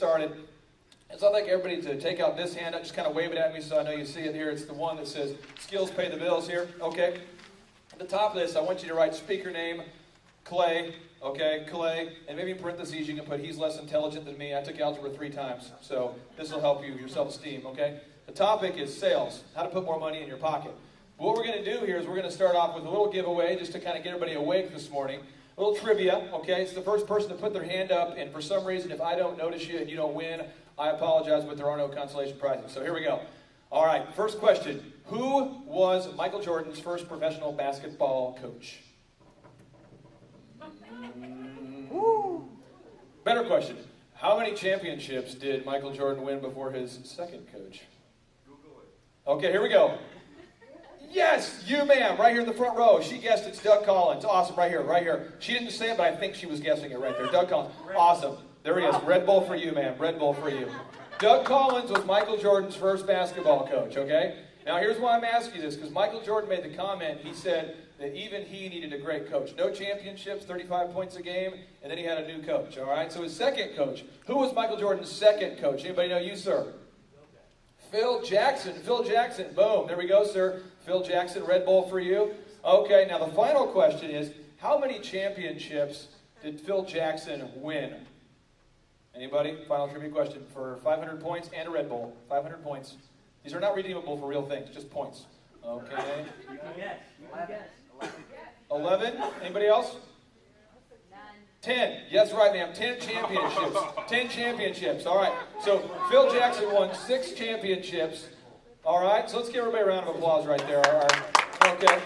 started, I'd like everybody to take out this handout, just kind of wave it at me so I know you see it here. It's the one that says skills pay the bills here, okay? At the top of this, I want you to write speaker name, Clay, okay, Clay, and maybe in parentheses you can put he's less intelligent than me. I took algebra 3 times, so this will help you, your self-esteem, okay? The topic is sales, how to put more money in your pocket. But what we're going to do here is we're going to start off with a little giveaway just to kind of get everybody awake this morning. A little trivia, okay? It's the first person to put their hand up, and for some reason, if I don't notice you and you don't win, I apologize, but there are no consolation prizes. So here we go. All right, first question. Who was Michael Jordan's first professional basketball coach? Better question. How many championships did Michael Jordan win before his second coach? Google it. Okay, here we go. Yes, you ma'am, right here in the front row. She guessed it's Doug Collins. Awesome, right here, right here. She didn't say it, but I think she was guessing it right there. Doug Collins. Awesome. There he is. Red Bull for you, ma'am. Red Bull for you. Doug Collins was Michael Jordan's first basketball coach, okay? Now, here's why I'm asking you this, because Michael Jordan made the comment, he said that even he needed a great coach. No championships, 35 points a game, and then he had a new coach, all right? So his second coach, who was Michael Jordan's second coach? Anybody know? You, sir? Phil Jackson. Phil Jackson. Boom. There we go, sir. Phil Jackson, Red Bull for you. Okay, now the final question is, how many championships did Phil Jackson win? Anybody? Final trivia question for 500 points and a Red Bull. 500 points. These are not redeemable for real things, just points. Okay. You can guess. 11. Anybody else? 10. Yes, right, ma'am. 10 championships. 10 championships. All right. So Phil Jackson won 6 championships. All right. So let's give everybody a round of applause right there. All right. Okay.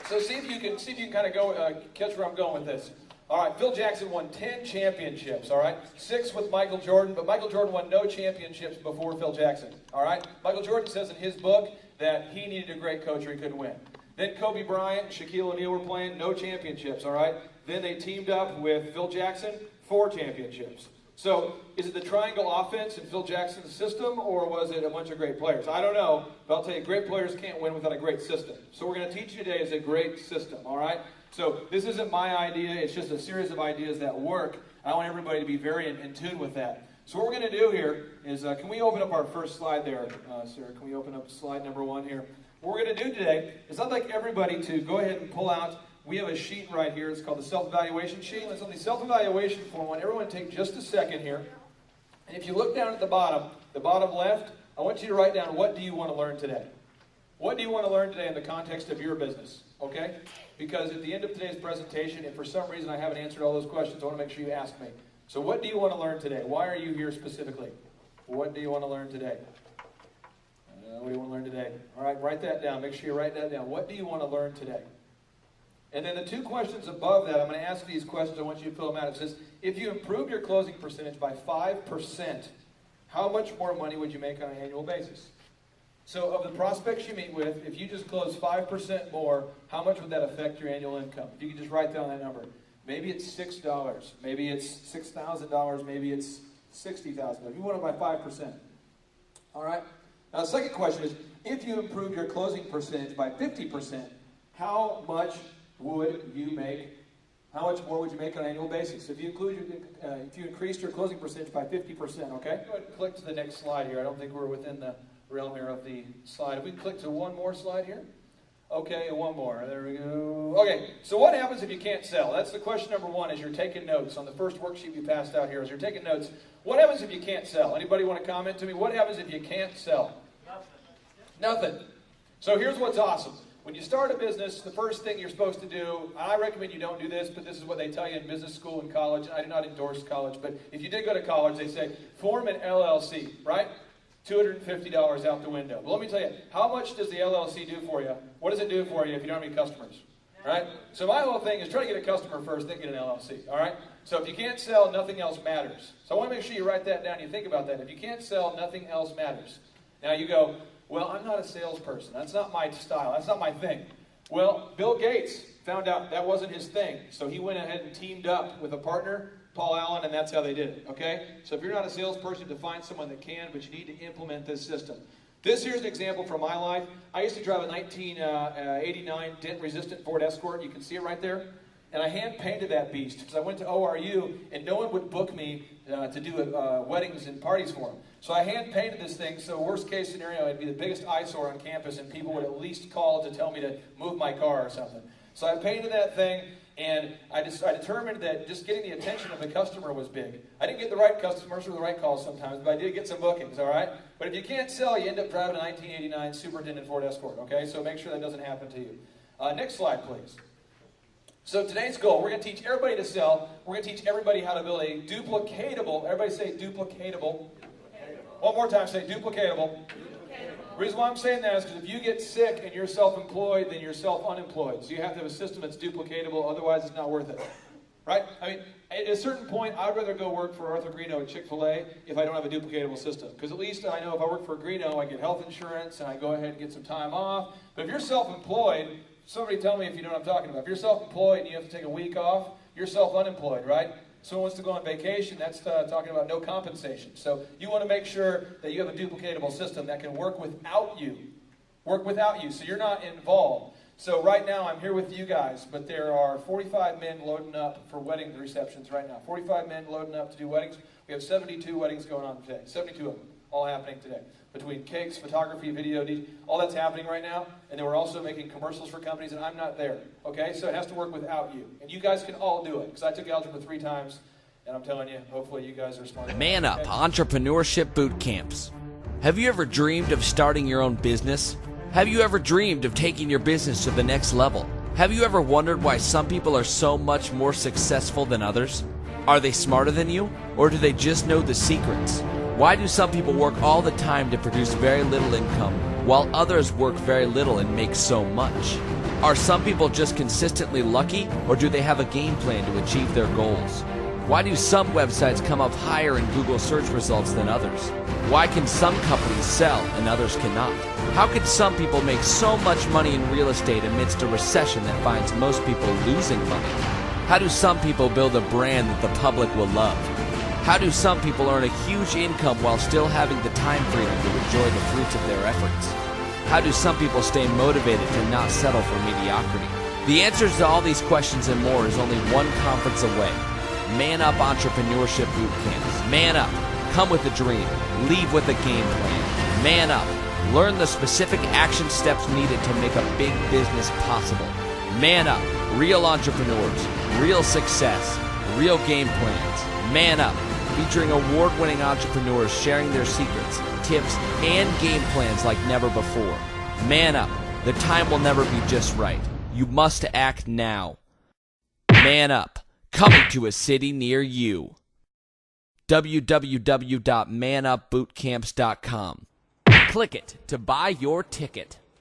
So see if you can kind of go catch where I'm going with this. All right. Phil Jackson won 10 championships. All right. 6 with Michael Jordan, but Michael Jordan won no championships before Phil Jackson. All right. Michael Jordan says in his book that he needed a great coach or he couldn't win. Then Kobe Bryant, Shaquille O'Neal were playing, no championships, all right? Then they teamed up with Phil Jackson, 4 championships. So is it the triangle offense in Phil Jackson's system, or was it a bunch of great players? I don't know, but I'll tell you, great players can't win without a great system. So we're going to teach you today is a great system, all right? So this isn't my idea. It's just a series of ideas that work. I want everybody to be very in tune with that. So what we're going to do here is, can we open up our first slide there, sir? Can we open up slide number 1 here? What we're going to do today is I'd like everybody to go ahead and pull out, we have a sheet right here. It's called the self-evaluation sheet. It's on the self-evaluation form. I want everyone to take just a second here. And if you look down at the bottom left, I want you to write down, what do you want to learn today? What do you want to learn today in the context of your business? Okay? Because at the end of today's presentation, if for some reason I haven't answered all those questions, I want to make sure you ask me. So what do you want to learn today? Why are you here specifically? What do you want to learn today? What do you want to learn today? All right, write that down. Make sure you write that down. What do you want to learn today? And then the 2 questions above that, I'm going to ask these questions. I want you to fill them out. It says, if you improved your closing percentage by 5%, how much more money would you make on an annual basis? So of the prospects you meet with, if you just close 5% more, how much would that affect your annual income? If you could just write down that number. Maybe it's $6. Maybe it's $6,000. Maybe it's $60,000. If you want it by 5%. All right? Now, the second question is, if you improved your closing percentage by 50%, how much would you make? How much more would you make on an annual basis? If you increased your closing percentage by 50%, okay? Go ahead and click to the next slide here. I don't think we're within the realm here of the slide. If we can click to one more slide here. Okay, one more. There we go. Okay, so what happens if you can't sell? That's the question number 1 as you're taking notes on the first worksheet we passed out here. As you're taking notes, what happens if you can't sell? Anybody want to comment to me? What happens if you can't sell? Nothing. So here's what's awesome. When you start a business, the first thing you're supposed to do, I recommend you don't do this, but this is what they tell you in business school and college. I do not endorse college, but if you did go to college, they say, form an LLC, right? $250 out the window. Well, let me tell you, how much does the LLC do for you? What does it do for you if you don't have any customers? Right? So my whole thing is try to get a customer first, then get an LLC. All right? So if you can't sell, nothing else matters. So I want to make sure you write that down and you think about that. If you can't sell, nothing else matters. Now you go, well, I'm not a salesperson. That's not my style. That's not my thing. Well, Bill Gates found out that wasn't his thing. So he went ahead and teamed up with a partner, Paul Allen, and that's how they did it, okay? So if you're not a salesperson, to find someone that can, but you need to implement this system. This here's an example from my life. I used to drive a 1989 dent-resistant Ford Escort. You can see it right there. And I hand-painted that beast because I went to ORU and no one would book me to do weddings and parties for them. So I hand-painted this thing, so worst case scenario, it'd be the biggest eyesore on campus and people would at least call to tell me to move my car or something. So I painted that thing, and I determined that just getting the attention of the customer was big. I didn't get the right customers or the right calls sometimes, but I did get some bookings, all right? But if you can't sell, you end up driving a 1989 Superintendent Ford Escort, okay? So make sure that doesn't happen to you. Next slide, please. So today's goal, we're going to teach everybody to sell. We're going to teach everybody how to build a duplicatable. Everybody say duplicatable. One more time, say duplicatable. The reason why I'm saying that is because if you get sick and you're self-employed, then you're self-unemployed. So you have to have a system that's duplicatable, otherwise it's not worth it. Right? I mean, at a certain point, I'd rather go work for Arthur Greeno at Chick-fil-A if I don't have a duplicatable system. Because at least I know if I work for Greeno, I get health insurance and I go ahead and get some time off. But if you're self-employed, somebody tell me if you know what I'm talking about. If you're self-employed and you have to take a week off, you're self-unemployed, right? Someone wants to go on vacation, that's talking about no compensation. So you want to make sure that you have a duplicatable system that can work without you. Work without you, so you're not involved. So right now I'm here with you guys, but there are 45 men loading up for wedding receptions right now. 45 men loading up to do weddings. We have 72 weddings going on today. 72 of them, all happening today. Between cakes, photography, video, all that's happening right now. And then we're also making commercials for companies, and I'm not there. Okay? So it has to work without you. And you guys can all do it, because I took algebra 3 times, and I'm telling you, hopefully you guys are smart. Man Up Entrepreneurship Boot Camps. Have you ever dreamed of starting your own business? Have you ever dreamed of taking your business to the next level? Have you ever wondered why some people are so much more successful than others? Are they smarter than you, or do they just know the secrets? Why do some people work all the time to produce very little income, while others work very little and make so much? Are some people just consistently lucky, or do they have a game plan to achieve their goals? Why do some websites come up higher in Google search results than others? Why can some companies sell and others cannot? How could some people make so much money in real estate amidst a recession that finds most people losing money? How do some people build a brand that the public will love? How do some people earn a huge income while still having the time freedom to enjoy the fruits of their efforts? How do some people stay motivated to not settle for mediocrity? The answers to all these questions and more is only one conference away. Man Up Entrepreneurship Boot Camps. Man Up. Come with a dream. Leave with a game plan. Man Up. Learn the specific action steps needed to make a big business possible. Man Up. Real entrepreneurs. Real success. Real game plans. Man Up. Featuring award-winning entrepreneurs sharing their secrets, tips, and game plans like never before. Man Up. The time will never be just right. You must act now. Man Up. Coming to a city near you. www.manupbootcamps.com. Click it to buy your ticket.